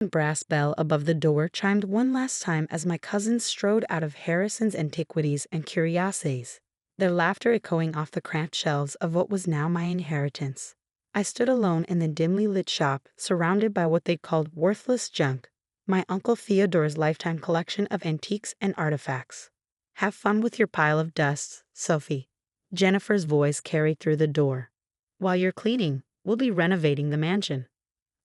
brass bell above the door chimed one last time as my cousins strode out of Harrison's Antiquities and Curiosities, their laughter echoing off the cramped shelves of what was now my inheritance. I stood alone in the dimly lit shop, surrounded by what they called worthless junk, my Uncle Theodore's lifetime collection of antiques and artifacts. "Have fun with your pile of dust, Sophie," Jennifer's voice carried through the door. "While you're cleaning, we'll be renovating the mansion."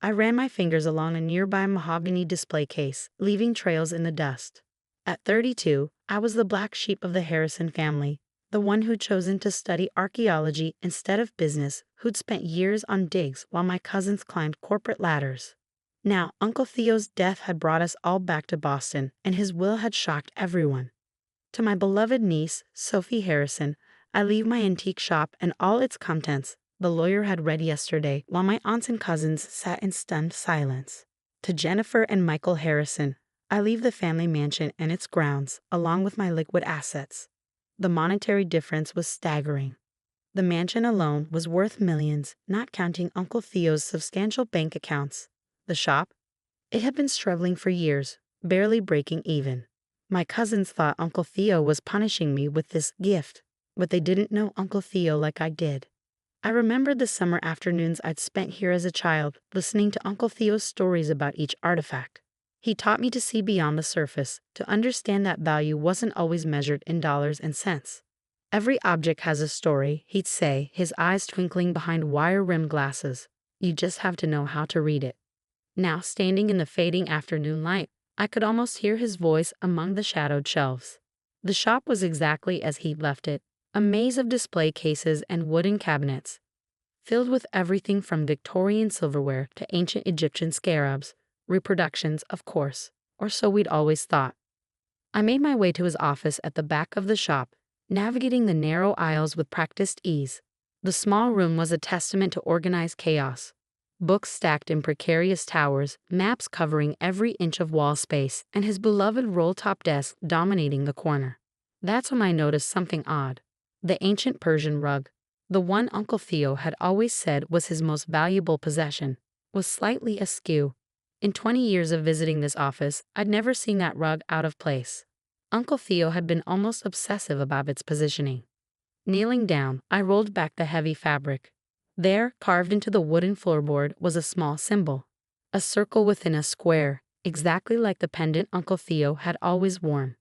I ran my fingers along a nearby mahogany display case, leaving trails in the dust. At 32, I was the black sheep of the Harrison family, the one who'd chosen to study archaeology instead of business, who'd spent years on digs while my cousins climbed corporate ladders. Now, Uncle Theo's death had brought us all back to Boston, and his will had shocked everyone. To my beloved niece, Sophie Harrison, I leave my antique shop and all its contents, the lawyer had read yesterday, while my aunts and cousins sat in stunned silence. To Jennifer and Michael Harrison, I leave the family mansion and its grounds, along with my liquid assets. The monetary difference was staggering. The mansion alone was worth millions, not counting Uncle Theo's substantial bank accounts. The shop? It had been struggling for years, barely breaking even. My cousins thought Uncle Theo was punishing me with this gift, but they didn't know Uncle Theo like I did. I remembered the summer afternoons I'd spent here as a child, listening to Uncle Theo's stories about each artifact. He taught me to see beyond the surface, to understand that value wasn't always measured in dollars and cents. "Every object has a story," he'd say, his eyes twinkling behind wire-rimmed glasses. "You just have to know how to read it." Now, standing in the fading afternoon light, I could almost hear his voice among the shadowed shelves. The shop was exactly as he'd left it, a maze of display cases and wooden cabinets, filled with everything from Victorian silverware to ancient Egyptian scarabs, reproductions, of course, or so we'd always thought. I made my way to his office at the back of the shop, navigating the narrow aisles with practiced ease. The small room was a testament to organized chaos. Books stacked in precarious towers, maps covering every inch of wall space, and his beloved roll-top desk dominating the corner. That's when I noticed something odd. The ancient Persian rug, the one Uncle Theo had always said was his most valuable possession, was slightly askew. In 20 years of visiting this office, I'd never seen that rug out of place. Uncle Theo had been almost obsessive about its positioning. Kneeling down, I rolled back the heavy fabric. There, carved into the wooden floorboard, was a small symbol. A circle within a square, exactly like the pendant Uncle Theo had always worn.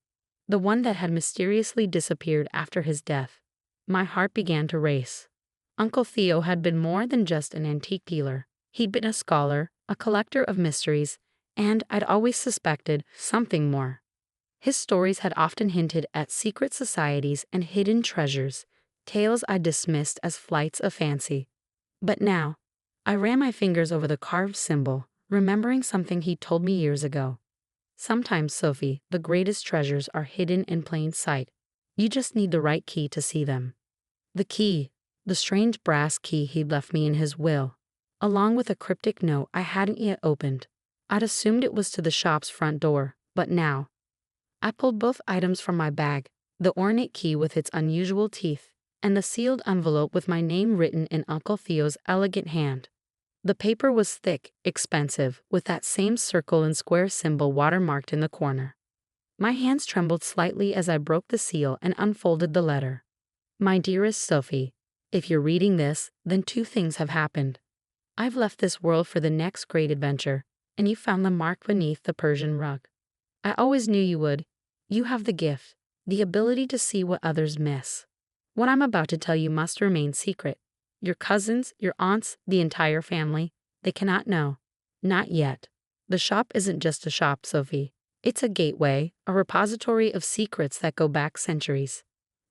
The one that had mysteriously disappeared after his death. My heart began to race. Uncle Theo had been more than just an antique dealer. He'd been a scholar, a collector of mysteries, and, I'd always suspected, something more. His stories had often hinted at secret societies and hidden treasures, tales I dismissed as flights of fancy. But now, I ran my fingers over the carved symbol, remembering something he told me years ago. "Sometimes, Sophie, the greatest treasures are hidden in plain sight. You just need the right key to see them." The key, the strange brass key he'd left me in his will, along with a cryptic note I hadn't yet opened. I'd assumed it was to the shop's front door, but now. I pulled both items from my bag, the ornate key with its unusual teeth, and the sealed envelope with my name written in Uncle Theo's elegant hand. The paper was thick, expensive, with that same circle and square symbol watermarked in the corner. My hands trembled slightly as I broke the seal and unfolded the letter. "My dearest Sophie, if you're reading this, then two things have happened. I've left this world for the next great adventure, and you found the mark beneath the Persian rug. I always knew you would. You have the gift, the ability to see what others miss. What I'm about to tell you must remain secret. Your cousins, your aunts, the entire family, they cannot know. Not yet. The shop isn't just a shop, Sophie. It's a gateway, a repository of secrets that go back centuries.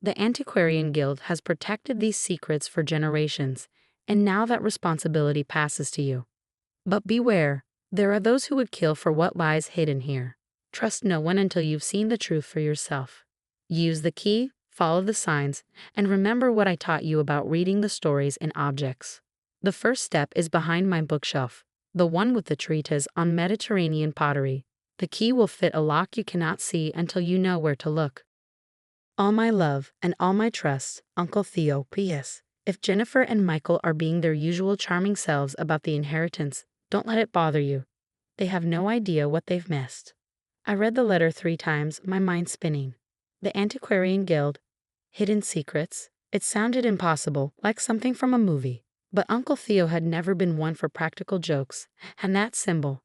The Antiquarian Guild has protected these secrets for generations, and now that responsibility passes to you. But beware, there are those who would kill for what lies hidden here. Trust no one until you've seen the truth for yourself. Use the key, follow the signs, and remember what I taught you about reading the stories in objects. The first step is behind my bookshelf, the one with the treatise on Mediterranean pottery. The key will fit a lock you cannot see until you know where to look. All my love and all my trust, Uncle Theo. P.S. If Jennifer and Michael are being their usual charming selves about the inheritance, don't let it bother you. They have no idea what they've missed. I read the letter 3 times, my mind spinning. The Antiquarian Guild, hidden secrets. It sounded impossible, like something from a movie. But Uncle Theo had never been one for practical jokes, and that symbol.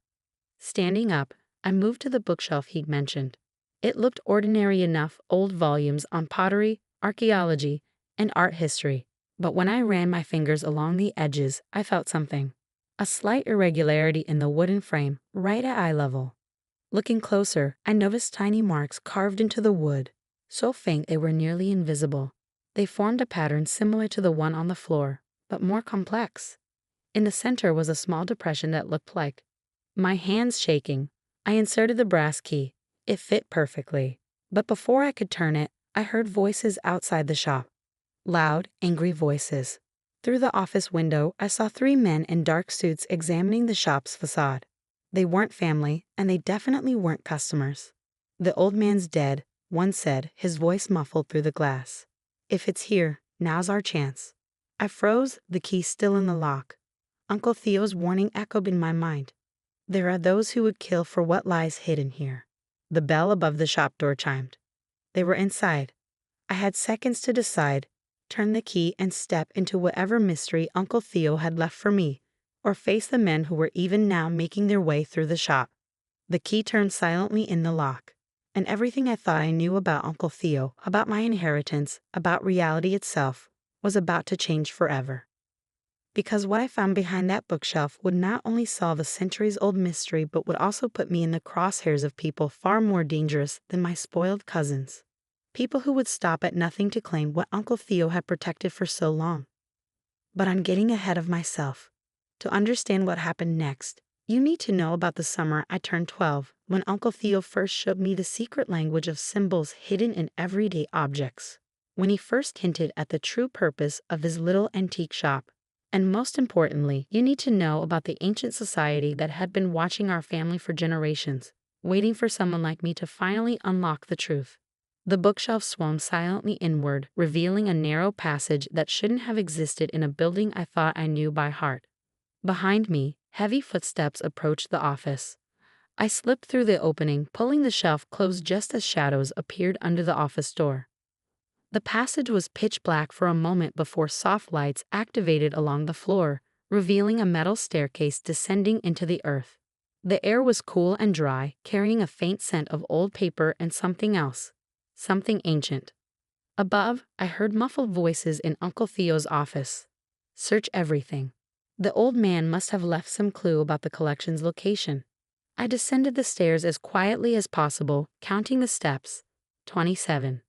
Standing up, I moved to the bookshelf he'd mentioned. It looked ordinary enough, old volumes on pottery, archaeology, and art history. But when I ran my fingers along the edges, I felt something. A slight irregularity in the wooden frame, right at eye level. Looking closer, I noticed tiny marks carved into the wood, so faint they were nearly invisible. They formed a pattern similar to the one on the floor, but more complex. In the center was a small depression that looked like. My hands shaking, I inserted the brass key. It fit perfectly. But before I could turn it, I heard voices outside the shop. Loud, angry voices. Through the office window, I saw 3 men in dark suits examining the shop's facade. They weren't family, and they definitely weren't customers. "The old man's dead," one said, his voice muffled through the glass. "If it's here, now's our chance." I froze, the key still in the lock. Uncle Theo's warning echoed in my mind. There are those who would kill for what lies hidden here. The bell above the shop door chimed. They were inside. I had seconds to decide, turn the key and step into whatever mystery Uncle Theo had left for me, or face the men who were even now making their way through the shop. The key turned silently in the lock, and everything I thought I knew about Uncle Theo, about my inheritance, about reality itself, was about to change forever. Because what I found behind that bookshelf would not only solve a centuries-old mystery but would also put me in the crosshairs of people far more dangerous than my spoiled cousins. People who would stop at nothing to claim what Uncle Theo had protected for so long. But I'm getting ahead of myself. To understand what happened next, you need to know about the summer I turned 12, when Uncle Theo first showed me the secret language of symbols hidden in everyday objects. When he first hinted at the true purpose of his little antique shop. And most importantly, you need to know about the ancient society that had been watching our family for generations, waiting for someone like me to finally unlock the truth. The bookshelf swung silently inward, revealing a narrow passage that shouldn't have existed in a building I thought I knew by heart. Behind me, heavy footsteps approached the office. I slipped through the opening, pulling the shelf closed just as shadows appeared under the office door. The passage was pitch black for a moment before soft lights activated along the floor, revealing a metal staircase descending into the earth. The air was cool and dry, carrying a faint scent of old paper and something else. Something ancient. Above, I heard muffled voices in Uncle Theo's office. Search everything. The old man must have left some clue about the collection's location. I descended the stairs as quietly as possible, counting the steps. 27.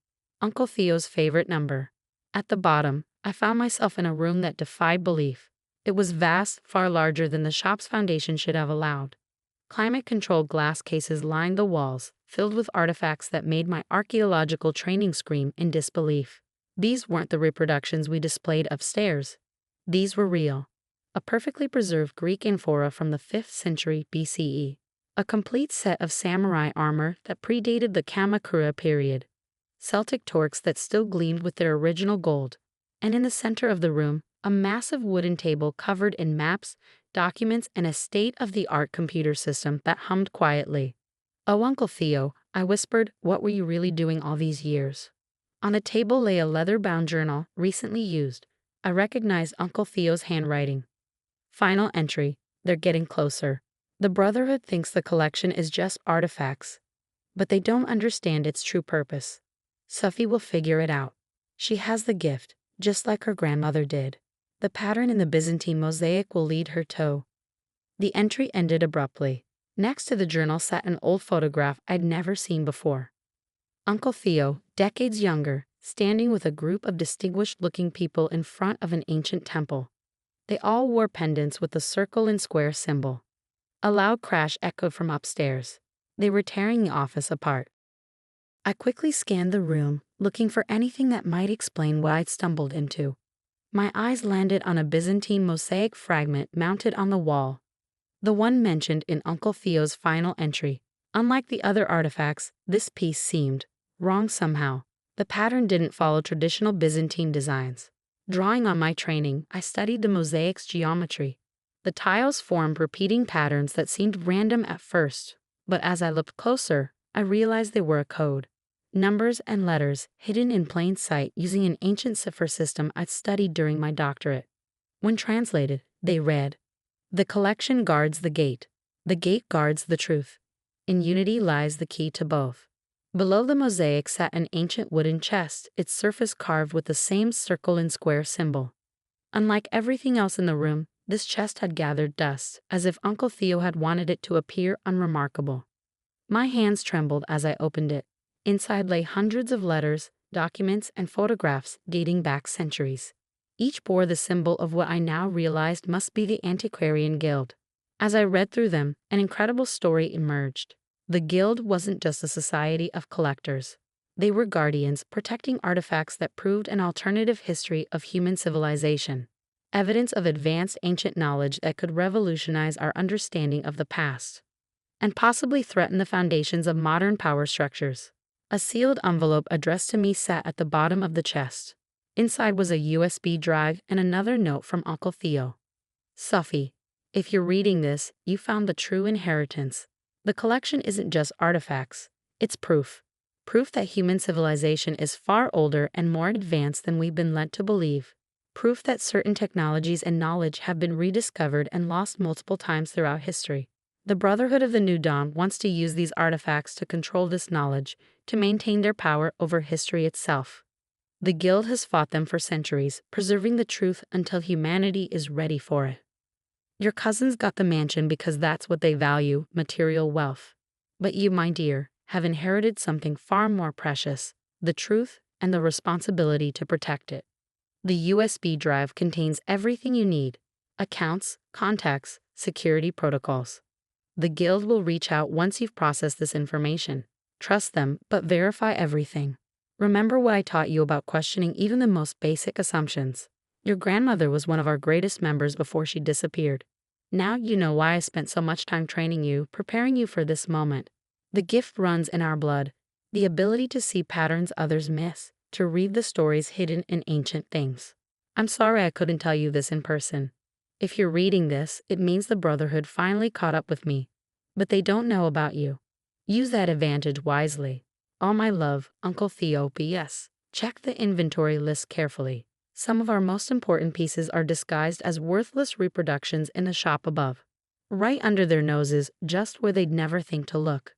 Uncle Theo's favorite number. At the bottom, I found myself in a room that defied belief. It was vast, far larger than the shop's foundation should have allowed. Climate-controlled glass cases lined the walls, filled with artifacts that made my archaeological training scream in disbelief. These weren't the reproductions we displayed upstairs. These were real. A perfectly preserved Greek amphora from the 5th century BCE. A complete set of samurai armor that predated the Kamakura period. Celtic torques that still gleamed with their original gold. And in the center of the room, a massive wooden table covered in maps, documents, and a state-of-the-art computer system that hummed quietly. "Oh, Uncle Theo," I whispered, "what were you really doing all these years?" On the table lay a leather-bound journal, recently used. I recognized Uncle Theo's handwriting. Final entry. They're getting closer. The Brotherhood thinks the collection is just artifacts, but they don't understand its true purpose. Sophie will figure it out. She has the gift, just like her grandmother did. The pattern in the Byzantine mosaic will lead her to. The entry ended abruptly. Next to the journal sat an old photograph I'd never seen before. Uncle Theo, decades younger, standing with a group of distinguished-looking people in front of an ancient temple. They all wore pendants with the circle and square symbol. A loud crash echoed from upstairs. They were tearing the office apart. I quickly scanned the room, looking for anything that might explain what I'd stumbled into. My eyes landed on a Byzantine mosaic fragment mounted on the wall. The one mentioned in Uncle Theo's final entry. Unlike the other artifacts, this piece seemed wrong somehow. The pattern didn't follow traditional Byzantine designs. Drawing on my training, I studied the mosaic's geometry. The The tiles formed repeating patterns that seemed random at first, but as I looked closer, I realized they were a code. Numbers and letters hidden in plain sight using an ancient cipher system I'd studied during my doctorate. When translated, they read, "The collection guards the gate. The gate guards the truth. In unity lies the key to both." Below the mosaic sat an ancient wooden chest, its surface carved with the same circle and square symbol. Unlike everything else in the room, this chest had gathered dust, as if Uncle Theo had wanted it to appear unremarkable. My hands trembled as I opened it. Inside lay hundreds of letters, documents, and photographs dating back centuries. Each bore the symbol of what I now realized must be the Antiquarian Guild. As I read through them, an incredible story emerged. The Guild wasn't just a society of collectors. They were guardians protecting artifacts that proved an alternative history of human civilization, evidence of advanced ancient knowledge that could revolutionize our understanding of the past, and possibly threaten the foundations of modern power structures. A sealed envelope addressed to me sat at the bottom of the chest. Inside was a USB drive and another note from Uncle Theo. "Sophie, if you're reading this, you found the true inheritance. The collection isn't just artifacts, it's proof. Proof that human civilization is far older and more advanced than we've been led to believe. Proof that certain technologies and knowledge have been rediscovered and lost multiple times throughout history. The Brotherhood of the New Dawn wants to use these artifacts to control this knowledge, to maintain their power over history itself. The Guild has fought them for centuries, preserving the truth until humanity is ready for it. Your cousins got the mansion because that's what they value, material wealth. But you, my dear, have inherited something far more precious, the truth and the responsibility to protect it. The USB drive contains everything you need: accounts, contacts, security protocols. The Guild will reach out once you've processed this information. Trust them, but verify everything. Remember what I taught you about questioning even the most basic assumptions. Your grandmother was one of our greatest members before she disappeared. Now you know why I spent so much time training you, preparing you for this moment. The gift runs in our blood, the ability to see patterns others miss, to read the stories hidden in ancient things. I'm sorry I couldn't tell you this in person. If you're reading this, it means the Brotherhood finally caught up with me. But they don't know about you. Use that advantage wisely. All my love, Uncle Theo. P.S. Check the inventory list carefully. Some of our most important pieces are disguised as worthless reproductions in the shop above. Right under their noses, just where they'd never think to look.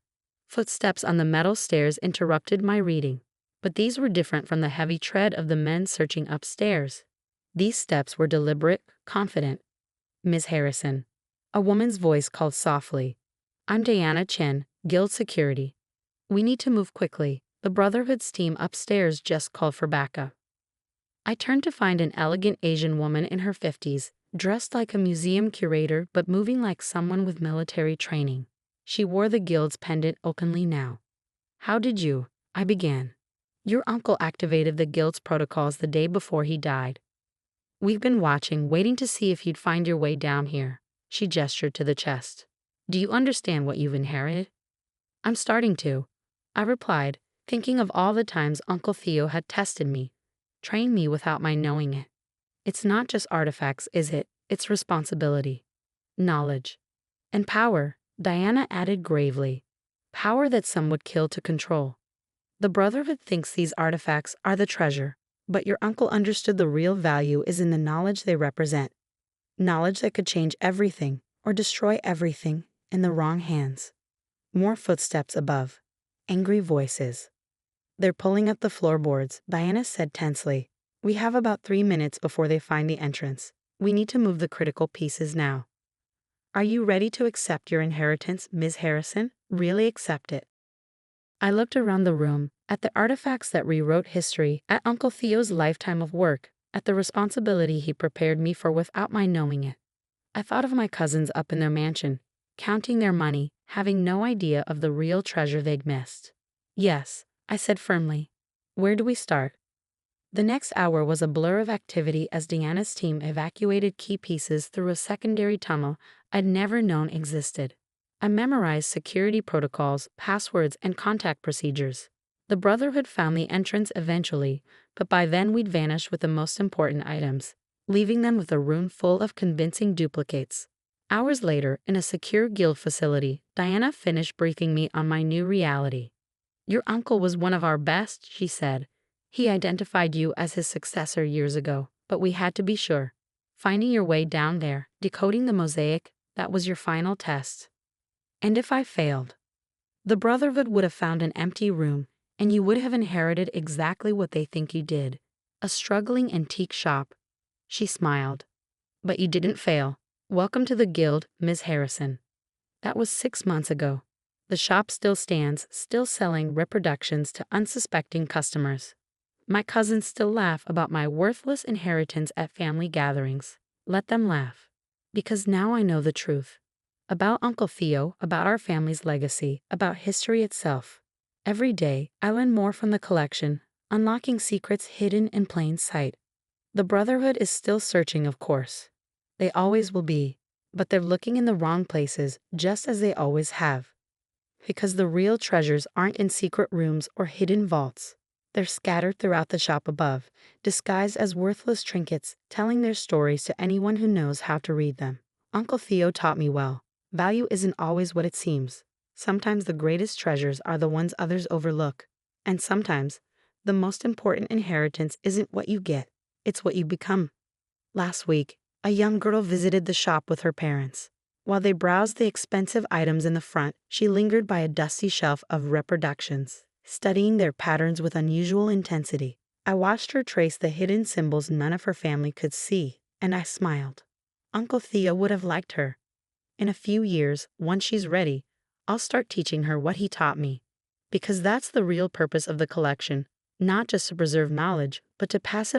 Footsteps on the metal stairs interrupted my reading. But these were different from the heavy tread of the men searching upstairs. These steps were deliberate, confident. "Ms. Harrison." A woman's voice called softly. "I'm Diana Chen, Guild Security. We need to move quickly. The Brotherhood's team upstairs just called for backup." I turned to find an elegant Asian woman in her 50s, dressed like a museum curator but moving like someone with military training. She wore the Guild's pendant openly now. "How did you?" I began. "Your uncle activated the Guild's protocols the day before he died. We've been watching, waiting to see if you'd find your way down here." She gestured to the chest. "Do you understand what you've inherited?" "I'm starting to," I replied, thinking of all the times Uncle Theo had tested me, trained me without my knowing it. It's not just artifacts, is it? It's responsibility, knowledge, and power, Diana added gravely. Power that some would kill to control. The Brotherhood thinks these artifacts are the treasure, but your uncle understood the real value is in the knowledge they represent. Knowledge that could change everything, or destroy everything, in the wrong hands. More footsteps above. Angry voices. "They're pulling up the floorboards," Diana said tensely. "We have about 3 minutes before they find the entrance. We need to move the critical pieces now." "Are you ready to accept your inheritance, Ms. Harrison? Really accept it?" I looked around the room, at the artifacts that rewrote history, at Uncle Theo's lifetime of work, at the responsibility he prepared me for without my knowing it. I thought of my cousins up in their mansion, counting their money, having no idea of the real treasure they'd missed. "Yes," I said firmly. "Where do we start?" The next hour was a blur of activity as Diana's team evacuated key pieces through a secondary tunnel I'd never known existed. I memorized security protocols, passwords, and contact procedures. The Brotherhood found the entrance eventually, but by then we'd vanished with the most important items, leaving them with a room full of convincing duplicates. Hours later, in a secure guild facility, Diana finished briefing me on my new reality. Your uncle was one of our best, she said. He identified you as his successor years ago, but we had to be sure. Finding your way down there, decoding the mosaic, that was your final test. And if I failed? The Brotherhood would have found an empty room, and you would have inherited exactly what they think you did. A struggling antique shop. She smiled. But you didn't fail. Welcome to the guild, Ms. Harrison. That was 6 months ago. The shop still stands, still selling reproductions to unsuspecting customers. My cousins still laugh about my worthless inheritance at family gatherings. Let them laugh. Because now I know the truth. About Uncle Theo, about our family's legacy, about history itself. Every day, I learn more from the collection, unlocking secrets hidden in plain sight. The Brotherhood is still searching, of course. They always will be, but they're looking in the wrong places, just as they always have. Because the real treasures aren't in secret rooms or hidden vaults. They're scattered throughout the shop above, disguised as worthless trinkets, telling their stories to anyone who knows how to read them. Uncle Theo taught me well. Value isn't always what it seems. Sometimes the greatest treasures are the ones others overlook. And sometimes, the most important inheritance isn't what you get, it's what you become. Last week, a young girl visited the shop with her parents. While they browsed the expensive items in the front, she lingered by a dusty shelf of reproductions, studying their patterns with unusual intensity. I watched her trace the hidden symbols none of her family could see, and I smiled. Uncle Theo would have liked her. In a few years, once she's ready, I'll start teaching her what he taught me. Because that's the real purpose of the collection, not just to preserve knowledge, but to pass it